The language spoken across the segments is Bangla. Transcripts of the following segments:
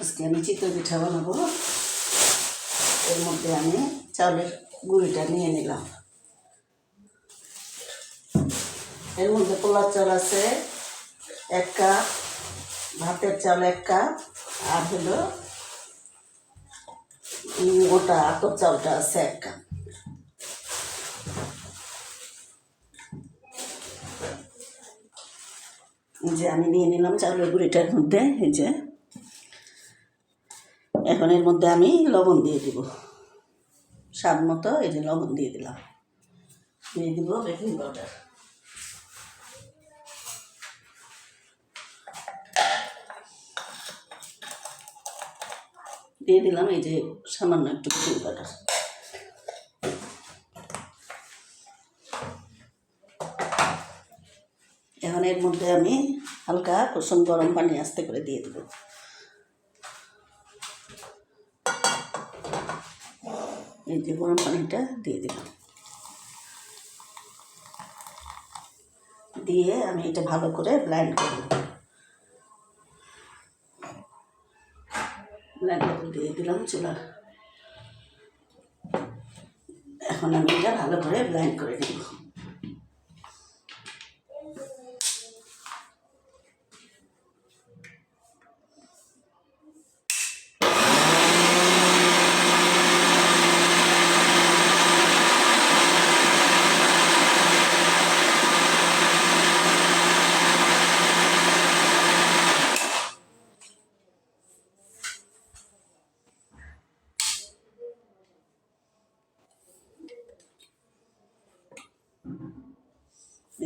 আজকে আমি চিতই পিঠা বানাবো। এর মধ্যে আমি চাউলের গুঁড়িটা নিয়ে নিলাম। এর মধ্যে পোলার চাল আছে 1 কাপ, ভাতের চাল 1 কাপ, আর হলো গোটা আতপ চালটা আছে 1 কাপ। এই যে আমি নিয়ে নিলাম চাউলের গুঁড়িটার মধ্যে। এই যে এখন এর মধ্যে আমি লবণ দিয়ে দিব স্বাদ মতো। এই যে লবণ দিয়ে দিলাম, দিয়ে দিব বেকিং পাউডার, দিয়ে দিলাম এই যে সামান্য একটু বেকিং পাউডার। এখন এর মধ্যে আমি হালকা কুসুম গরম পানি আস্তে করে দিয়ে দেব। এই যে গরম পানিটা দিয়ে দিলাম, দিয়ে আমি এটা ভালো করে ব্লেন্ড করব। ব্লেন্ড করে দিয়ে দিলাম চুলা। এখন আমি এটা ভালো করে ব্লেন্ড করে নেব।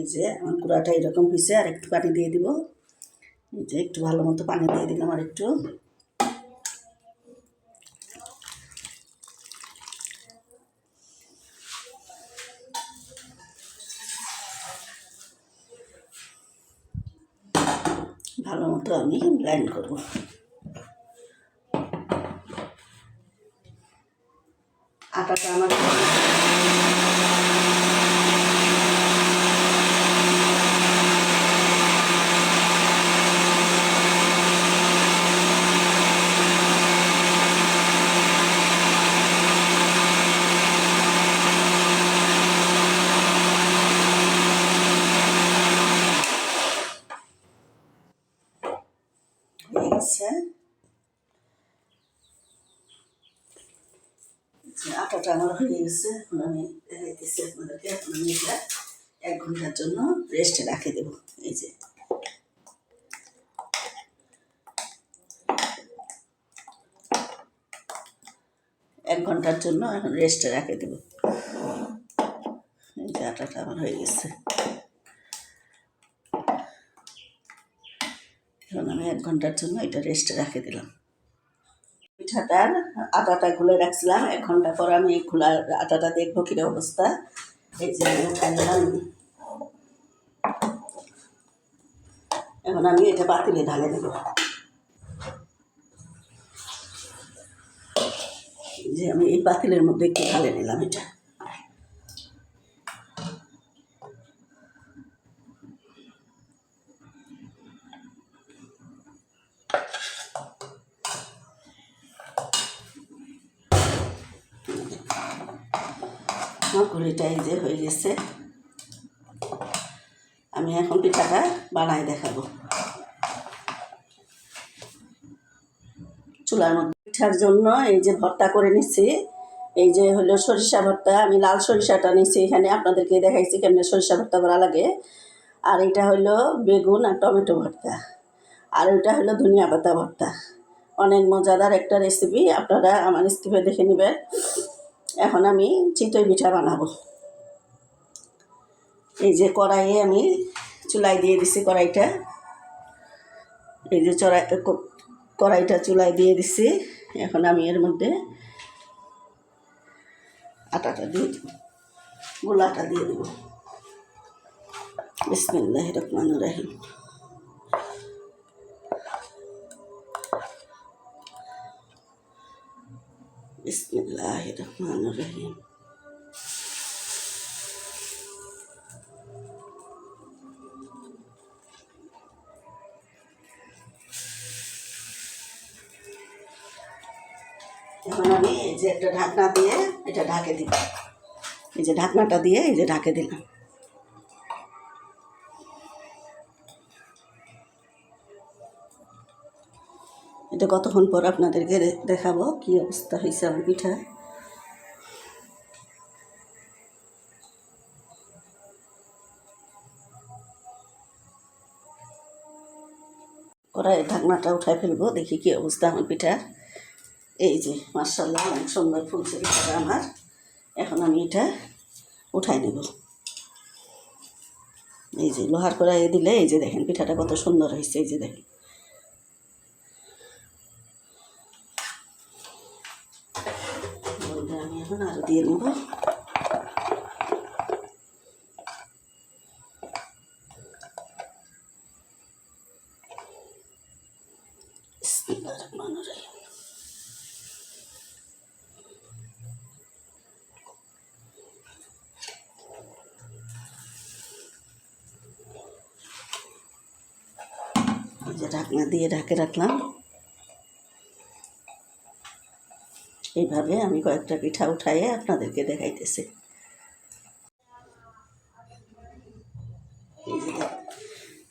এই যে আমার গুঁড়াটা এরকম হয়েছে, আর একটু পানি দিয়ে দিব। এই যে একটু ভালো মতো পানি দিয়ে দিলাম, আর একটু। ভালো মতো আমি ব্লেন্ড করব। আটাটা আমার হয়ে গেছে। আটাটা আমার হয়ে গেছে। এখন আমি দেখাইতেছি আপনাদেরকে। এখন আমি এটা 1 ঘন্টার জন্য রেস্টে রাখে দেব। এই যে 1 ঘন্টার জন্য এখন রেস্টে রাখে দেব। এই যে আটাটা আমার হয়ে গেছে। এখন আমি 1 ঘন্টার জন্য এটা রেস্টে রাখে দিলাম। পিঠাটার আটাটা গুলে রাখছিলাম, 1 ঘন্টা পর আমি খোলা আটাটা দেখবো কিরকম অবস্থা। এই যে আমি উঠাই নিলাম। এখন আমি এটা পাতিলে ঢালে দেব। যে আমি এই পাতিলের মধ্যে একটু ঢালে নিলাম এটা। গুলিটা এই যে হয়ে গেছে। আমি এখন পিঠাটা বানাই দেখাবো। চুলার মধ্যে পিঠার জন্য এই যে ভর্তা করে নিচ্ছি। এই যে হলো সরিষা ভর্তা। আমি লাল সরিষাটা নিচ্ছি এখানে, আপনাদেরকে দেখাইছি কেমন সরিষা ভর্তা করা লাগে। আর এটা হলো বেগুন আর টমেটো ভর্তা, আর ওইটা হলো ধনিয়া পাতা ভর্তা। অনেক মজাদার একটা রেসিপি, আপনারা আমার স্কিপে দেখে নেবেন। এখন আমি চিতই পিঠা বানাবো। এই যে কড়াইয়ে আমি চুলায় দিয়ে দিছি কড়াইটা। এই যে কড়াইটা চুলায় দিয়ে দিছি। এখন আমি এর মধ্যে আটাটা দিয়ে দেব, গোলাটা দিয়ে দেব। বিসমিল্লাহির রহমানির রহিম। বিসমিল্লাহির রহমানির রহিম। এখন আমি এই যে একটা ঢাকনা দিয়ে এটা ঢাকে দিব। এই যে ঢাকনাটা দিয়ে এই যে ঢাকে দিলাম। এটা কতক্ষণ পর আপনাদেরকে দেখাবো কি অবস্থা হয়েছে আমার পিঠা। কড়াইয়ের ঢাকনাটা উঠায় ফেলবো, দেখি কি অবস্থা আমার পিঠার। এই যে মাশাআল্লাহ অনেক সুন্দর ফুলছে পিঠাটা আমার। এখন আমি এটা উঠাই নেব। এই যে লোহার কড়াইয়ে দিলে এই যে দেখেন পিঠাটা কত সুন্দর হয়েছে। এই যে দেখেন আমি এখন আরও দিয়ে নেব। এই যে ঢাকনা দিয়ে ঢাকে রাখলাম। এইভাবে আমি কয়েকটা পিঠা উঠাইয়ে আপনাদেরকে দেখাইতেছি। এই যে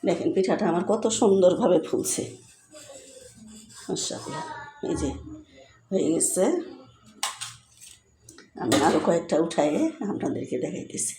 দেখেন পিঠাটা আমার কত সুন্দরভাবে ফুলছে মাশাআল্লাহ। এই যে হয়ে গেছে, আমি আরও কয়েকটা উঠাইয়ে আপনাদেরকে দেখাইতেছি।